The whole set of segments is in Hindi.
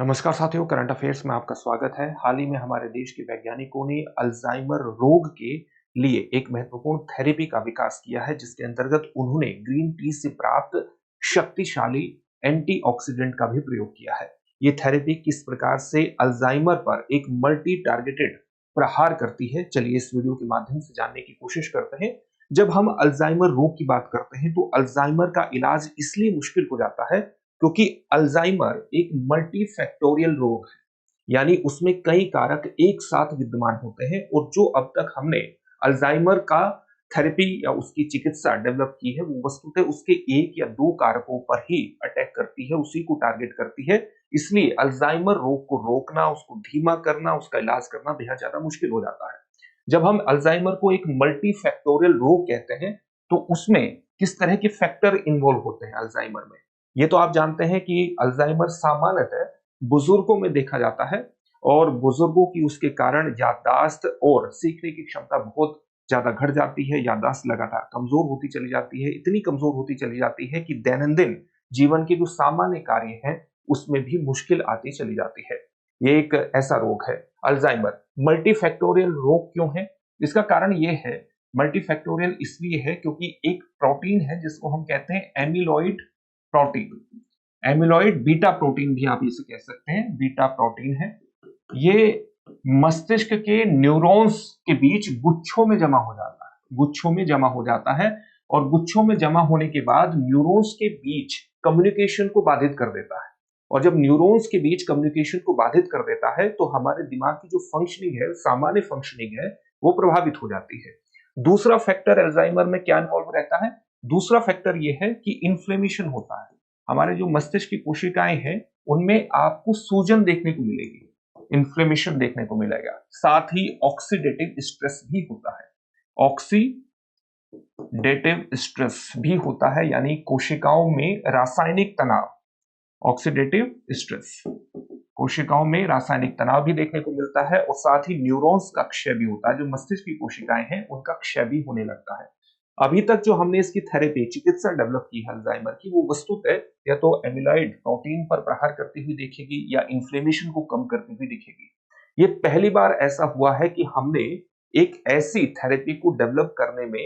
नमस्कार साथियों, करंट अफेयर्स में आपका स्वागत है। हाल ही में हमारे देश के वैज्ञानिकों ने अल्जाइमर रोग के लिए एक महत्वपूर्ण थेरेपी का विकास किया है, जिसके अंतर्गत उन्होंने ग्रीन टी से प्राप्त शक्तिशाली एंटीऑक्सीडेंट का भी प्रयोग किया है। ये थेरेपी किस प्रकार से अल्जाइमर पर एक मल्टी टारगेटेड प्रहार करती है, चलिए इस वीडियो के माध्यम से जानने की कोशिश करते हैं। जब हम अल्जाइमर रोग की बात करते हैं तो अल्जाइमर का इलाज इसलिए मुश्किल हो जाता है क्योंकि अल्जाइमर एक मल्टीफैक्टोरियल रोग है, यानी उसमें कई कारक एक साथ विद्यमान होते हैं और जो अब तक हमने अल्जाइमर का थेरेपी या उसकी चिकित्सा डेवलप की है वो वस्तुतः उसके एक या दो कारकों पर ही अटैक करती है, उसी को टारगेट करती है। इसलिए अल्जाइमर रोग को रोकना, उसको धीमा करना, उसका इलाज करना बेहद ज्यादा मुश्किल हो जाता है। जब हम अल्जाइमर को एक मल्टीफैक्टोरियल रोग कहते हैं तो उसमें किस तरह के फैक्टर इन्वॉल्व होते हैं अल्जाइमर में, ये तो आप जानते हैं कि अल्जाइमर सामान्यतः बुजुर्गों में देखा जाता है और बुजुर्गों की उसके कारण याददाश्त और सीखने की क्षमता बहुत ज्यादा घट जाती है। याददाश्त लगातार कमजोर होती चली जाती है, इतनी कमजोर होती चली जाती है कि दैनंदिन जीवन के जो सामान्य कार्य हैं उसमें भी मुश्किल आती चली जाती है। ये एक ऐसा रोग है अल्जाइमर। मल्टीफैक्टोरियल रोग क्यों है? इसका कारण ये है, मल्टीफैक्टोरियल इसलिए है क्योंकि एक प्रोटीन है जिसको हम कहते हैं amyloid protein. Amyloid beta protein भी आप इसे कह सकते हैं, बीटा प्रोटीन है। ये मस्तिष्क के न्यूरॉन्स के बीच गुच्छों में जमा हो जाता है, गुच्छों में जमा हो जाता है और गुच्छों में जमा होने के बाद न्यूरॉन्स के बीच कम्युनिकेशन को बाधित कर देता है। और जब न्यूरॉन्स के बीच कम्युनिकेशन को बाधित कर देता है तो हमारे दिमाग की जो फंक्शनिंग है, सामान्य फंक्शनिंग है, वो प्रभावित हो जाती है। दूसरा फैक्टर अल्जाइमर में क्या इन्वॉल्व रहता है? दूसरा फैक्टर ये है कि इन्फ्लेमेशन होता है। हमारे जो मस्तिष्क की कोशिकाएं हैं उनमें आपको सूजन देखने को मिलेगी, इन्फ्लेमेशन देखने को मिलेगा। साथ ही ऑक्सीडेटिव स्ट्रेस भी होता है, ऑक्सीडेटिव स्ट्रेस भी होता है, यानी कोशिकाओं में रासायनिक तनाव, ऑक्सीडेटिव स्ट्रेस, कोशिकाओं में रासायनिक तनाव भी देखने को मिलता है और साथ ही न्यूरॉन्स का क्षय भी होता है। जो मस्तिष्क की कोशिकाएं हैं उनका क्षय भी होने लगता है। अभी तक जो हमने इसकी थेरेपी चिकित्सा डेवलप की है अल्जाइमर की, वो वस्तुतः या तो एमिलॉइड प्रोटीन पर प्रहार करती हुई दिखेगी या इन्फ्लेमेशन को कम करती हुई दिखेगी। ये पहली बार ऐसा हुआ है कि हमने एक ऐसी थेरेपी को डेवलप करने में,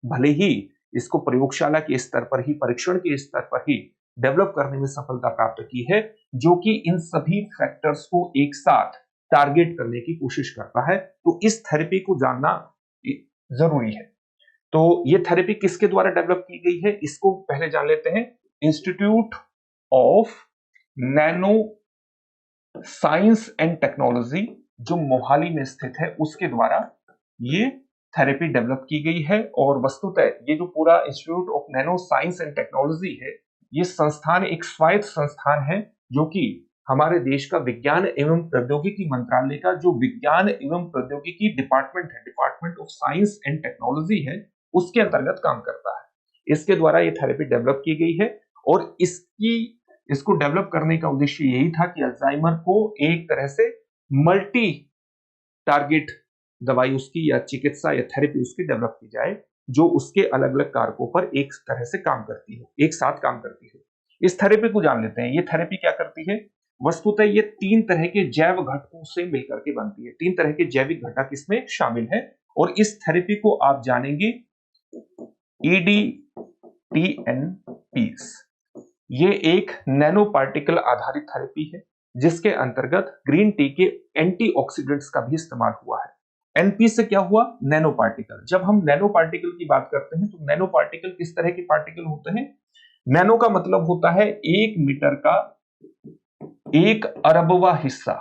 भले ही इसको प्रयोगशाला के स्तर पर ही, परीक्षण के स्तर पर ही डेवलप करने में सफलता प्राप्त की है, जो कि इन सभी फैक्टर्स को एक साथ टारगेट करने की कोशिश करता है। तो इस थेरेपी को जानना जरूरी है। तो ये थेरेपी किसके द्वारा डेवलप की गई है, इसको पहले जान लेते हैं। Institute of nano science and technology, जो मोहाली में स्थित है, उसके द्वारा ये थेरेपी डेवलप की गई है। और वस्तुतः ये जो पूरा institute of nano science and technology है, ये संस्थान एक स्वायत्त संस्थान है जो कि हमारे देश का विज्ञान एवं प्रौद्योगिकी मंत्रालय का जो विज्ञान एवं प्रौद्योगिकी डिपार्टमेंट है, department of science and technology है, उसके अंतर्गत काम करता है। इसके द्वारा ये थेरेपी डेवलप की गई है और इसको डेवलप करने का उद्देश्य यही था कि अल्जाइमर को एक तरह से मल्टी टारगेट दवाई उसकी या चिकित्सा या थेरेपी उसकी डेवलप की जाए, जो उसके अलग अलग कारकों पर एक तरह से काम करती हो, एक साथ काम करती हो। इस थेरेपी को जान लेते हैं। ये थेरेपी क्या करती है? वस्तुतः ये 3 तरह के जैव घटकों से मिलकर के बनती है। 3 तरह के जैविक घटक इसमें शामिल है और इस थेरेपी को आप जानेंगे EDTNPs। ये एक नैनो पार्टिकल आधारित थेरेपी है जिसके अंतर्गत ग्रीन टी के एंटीऑक्सीडेंट्स का भी इस्तेमाल हुआ है। एनपी से क्या हुआ? Nano particle. जब हम नैनो पार्टिकल की बात करते हैं तो नैनो पार्टिकल किस तरह के पार्टिकल होते हैं? नैनो का मतलब होता है 1 मीटर का 1 अरबवा हिस्सा,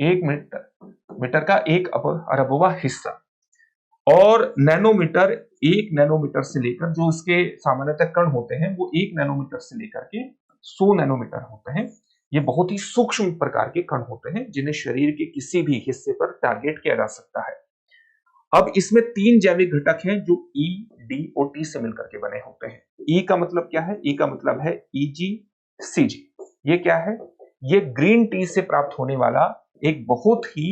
1 मीटर का 1 अरबवा हिस्सा। और नैनोमीटर, 1 नैनोमीटर से लेकर, जो इसके सामान्यतः कण होते हैं वो 1 नैनोमीटर से लेकर के 100 नैनोमीटर होते हैं। ये बहुत ही सूक्ष्म प्रकार के कण होते हैं जिन्हें शरीर के किसी भी हिस्से पर टारगेट किया जा सकता है। अब इसमें 3 जैविक घटक हैं जो ई, डी और टी से मिलकर के बने होते हैं। ई का मतलब क्या है? ई का मतलब है EGCG। ये क्या है? ये ग्रीन टी से प्राप्त होने वाला एक बहुत ही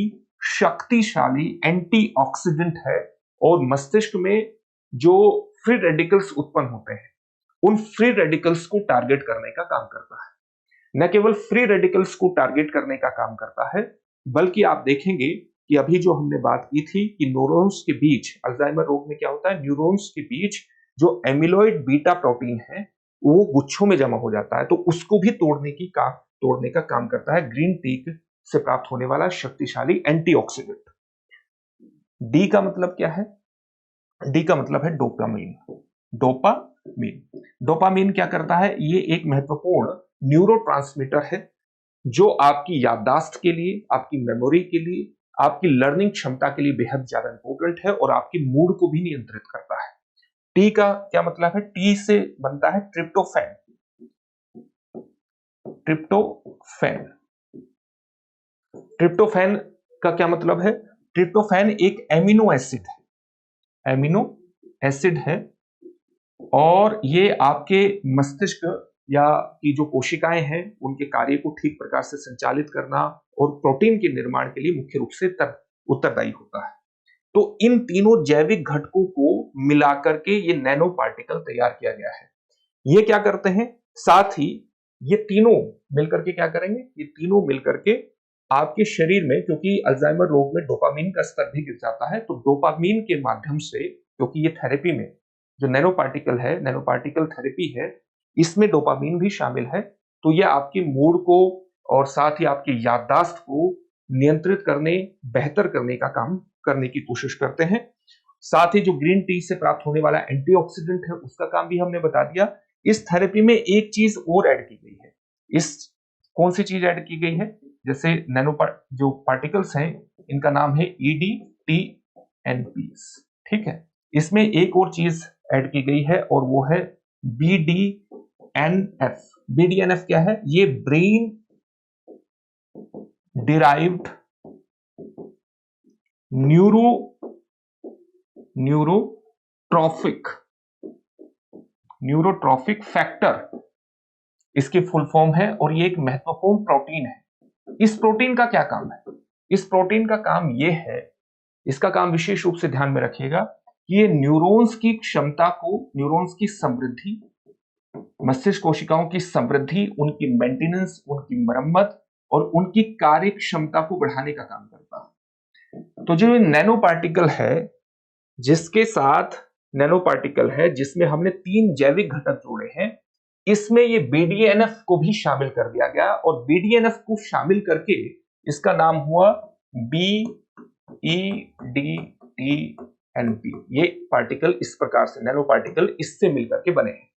शक्तिशाली एंटीऑक्सीडेंट है और मस्तिष्क में जो फ्री रेडिकल्स उत्पन्न होते हैं उन फ्री रेडिकल्स को टारगेट करने का काम करता है। न केवल फ्री रेडिकल्स को टारगेट करने का काम करता है, बल्कि आप देखेंगे कि अभी जो हमने बात की थी कि न्यूरॉन्स के बीच, अल्जाइमर रोग में क्या होता है, न्यूरॉन्स के बीच जो एमिलोइड बीटा प्रोटीन है वो गुच्छों में जमा हो जाता है, तो उसको भी तोड़ने का काम करता है ग्रीन टी से प्राप्त होने वाला शक्तिशाली एंटीऑक्सीडेंट। डी का मतलब क्या है? डी का मतलब है डोपामीन। डोपामीन डोपामीन क्या करता है? ये एक महत्वपूर्ण न्यूरोट्रांसमीटर है जो आपकी याददाश्त के लिए, आपकी मेमोरी के लिए, आपकी लर्निंग क्षमता के लिए बेहद ज्यादा इंपॉर्टेंट है और आपकी मूड को भी नियंत्रित करता है। टी का क्या मतलब है? टी से बनता है ट्रिप्टोफैन। ट्रिप्टोफैन ट्रिप्टोफैन का क्या मतलब है? ट्रिप्टोफैन एक एमिनो एसिड है, एमिनो एसिड है, और ये आपके मस्तिष्क या की जो कोशिकाएं हैं उनके कार्य को ठीक प्रकार से संचालित करना और प्रोटीन के निर्माण के लिए मुख्य रूप से उत्तरदायी होता है। तो इन तीनों जैविक घटकों को मिलाकर के ये नैनो पार्टिकल तैयार किया गया है। ये क्या करते हैं? साथ ही ये तीनों मिलकर के क्या करेंगे? ये तीनों मिलकर के आपके शरीर में, क्योंकि अल्जाइमर रोग में डोपामीन का स्तर भी गिर जाता है, तो डोपामीन के माध्यम से, क्योंकि ये थेरेपी में जो नैनो पार्टिकल है, नैनो पार्टिकल थेरेपी है, इसमें डोपामीन भी शामिल है, तो ये आपके मूड को और साथ ही आपकी याददाश्त को नियंत्रित करने, बेहतर करने का काम करने की कोशिश करते हैं। साथ ही जो ग्रीन टी से प्राप्त होने वाला एंटीऑक्सीडेंट है उसका काम भी हमने बता दिया। इस थेरेपी में एक चीज और ऐड की गई है। इस कौन सी चीज ऐड की गई है? जैसे जो पार्टिकल्स हैं इनका नाम है EDTNPs, ठीक है। इसमें एक और चीज ऐड की गई है और वो है BDNF। BDNF क्या है? ये ब्रेन डिराइव्ड न्यूरोट्रॉफिक फैक्टर इसकी फुल फॉर्म है, और ये एक महत्वपूर्ण प्रोटीन है। इस प्रोटीन का क्या काम है? इस प्रोटीन का काम ये है, इसका काम विशेष रूप से ध्यान में रखिएगा कि ये न्यूरॉन्स की क्षमता को, न्यूरॉन्स की समृद्धि, मस्तिष्क कोशिकाओं की समृद्धि, उनकी मेंटेनेंस, उनकी मरम्मत और उनकी कार्य क्षमता को बढ़ाने का काम करता है। तो जो नैनो पार्टिकल है, जिसमें हमने 3 जैविक घटक जोड़े हैं, इसमें ये BDNF को भी शामिल कर दिया गया, और BDNF को शामिल करके इसका नाम हुआ BEDTNP। ये पार्टिकल इस प्रकार से, नैनो पार्टिकल इससे मिलकर के बने हैं।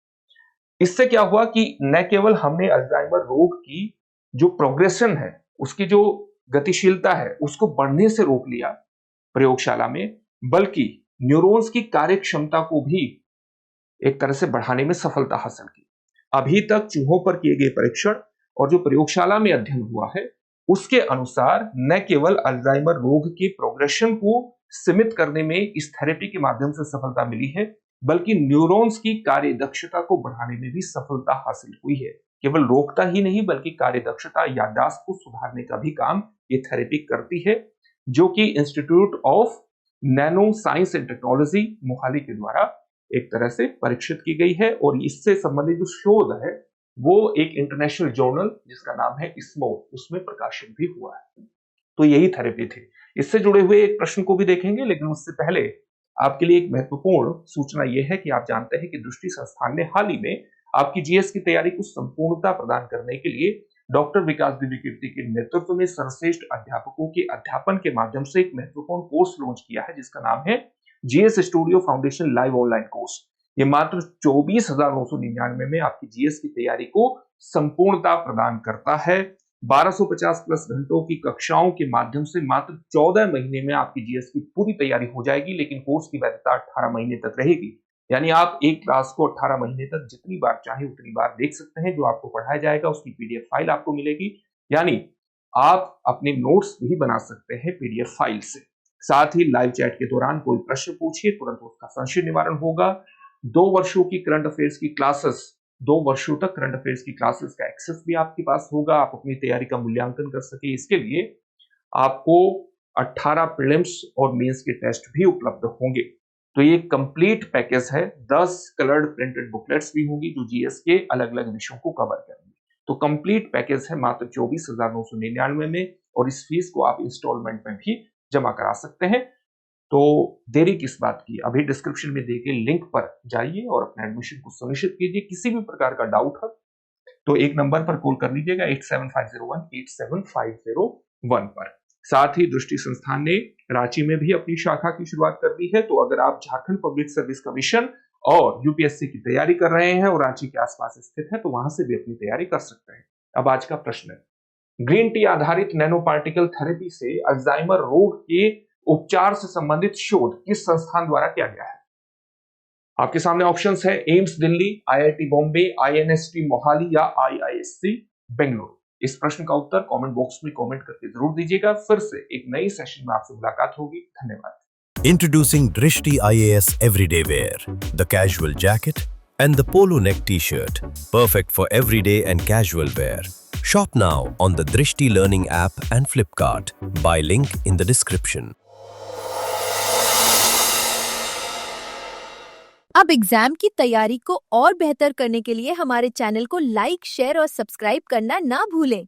इससे क्या हुआ कि न केवल हमने अल्जाइमर रोग की जो प्रोग्रेशन है, उसकी जो गतिशीलता है, उसको बढ़ने से रोक लिया प्रयोगशाला में, बल्कि न्यूरॉन्स की कार्य क्षमता को भी एक तरह से बढ़ाने में सफलता हासिल की। अभी तक चूहों पर किए गए परीक्षण और जो प्रयोगशाला में अध्ययन हुआ है, उसके अनुसार न केवल अल्जाइमर रोग के प्रोग्रेशन को सीमित करने में इस थेरेपी के माध्यम से सफलता मिली है, बल्कि न्यूरॉन्स की कार्य दक्षता को बढ़ाने में भी सफलता हासिल हुई है। केवल रोकता ही नहीं, बल्कि कार्य दक्षता, याददाश्त को सुधारने का भी काम ये थेरेपी करती है, जो कि institute of nano science and technology Mohali के द्वारा एक तरह से परीक्षित की गई है। और इससे संबंधित जो शोध है वो एक इंटरनेशनल जर्नल जिसका नाम है ISMO, उसमें प्रकाशित भी हुआ है। तो यही थेरेपी थी। इससे जुड़े हुए एक प्रश्न को भी देखेंगे, लेकिन उससे पहले आपके लिए एक महत्वपूर्ण सूचना यह है कि आप जानते हैं कि दृष्टि संस्थान ने हाल ही में आपकी GS की तैयारी को संपूर्णता प्रदान करने के लिए डॉक्टर विकास द्विवेदी के नेतृत्व में सर्वश्रेष्ठ अध्यापकों के अध्यापन के माध्यम से एक महत्वपूर्ण कोर्स लॉन्च किया है, जिसका नाम है GS studio foundation live online course. ये मात्र 24,999 में आपकी GS की तैयारी को संपूर्णता प्रदान करता है। 1250 प्लस घंटों की कक्षाओं के माध्यम से मात्र 14 महीने में आपकी GS की पूरी तैयारी हो जाएगी, लेकिन कोर्स की वैधता 18 महीने तक रहेगी। यानी आप एक क्लास को 18 महीने तक जितनी बार चाहे उतनी बार देख सकते हैं। जो आपको पढ़ाया जाएगा उसकी PDF फाइल आपको मिलेगी, यानी आप अपने नोट्स भी बना सकते हैं PDF फाइल से। साथ ही लाइव चैट के दौरान कोई प्रश्न पूछिए, तुरंत उसका संशय निवारण होगा। 2 वर्षों की करंट अफेयर्स की क्लासेस, 2 वर्षों तक करंट अफेयर्स की क्लासेस का एक्सेस भी आपके पास होगा। आप अपनी तैयारी का मूल्यांकन कर सके, इसके लिए आपको 18 प्रीलिम्स और मेंस के टेस्ट भी उपलब्ध होंगे। तो ये कंप्लीट पैकेज है। 10 कलर्ड प्रिंटेड बुकलेट्स भी होंगी जो GS के अलग अलग विषयों को कवर करेंगे। तो कंप्लीट पैकेज है मात्र 24,999 में, और इस फीस को आप इंस्टॉलमेंट में भी जमा करा सकते हैं। तो देरी किस बात की, अभी डिस्क्रिप्शन में दिए गए लिंक पर जाइए और अपने एडमिशन को सुनिश्चित कीजिए। किसी भी प्रकार का डाउट है तो एक नंबर पर कॉल कर लीजिएगा 8750187501 पर। साथ ही दृष्टि संस्थान ने रांची में भी अपनी शाखा की शुरुआत कर दी है। तो अगर आप झारखंड पब्लिक सर्विस कमीशन और यूपीएससी की तैयारी कर रहे हैं और रांची के आसपास स्थित है तो वहां से भी अपनी तैयारी कर सकते हैं। अब आज का प्रश्न है, ग्रीन टी आधारित नैनो पार्टिकल थेरेपी से अल्जाइमर रोग के उपचार से संबंधित शोध किस संस्थान द्वारा किया गया है? आपके सामने ऑप्शंस है एम्स दिल्ली, आईआईटी बॉम्बे, आईएनएसटी मोहाली या आईआईएससी बेंगलुरु। इस प्रश्न का उत्तर कमेंट बॉक्स में कमेंट करके जरूर दीजिएगा। फिर से एक नई सेशन में आपसे मुलाकात होगी। धन्यवाद। Introducing Drishti IAS Everyday Wear, the casual jacket and the polo neck t-shirt, perfect for everyday and casual wear. Shop now on the Drishti Learning app and Flipkart. Buy link in the description. अब एग्जाम की तैयारी को और बेहतर करने के लिए हमारे चैनल को लाइक, शेयर और सब्सक्राइब करना ना भूलें।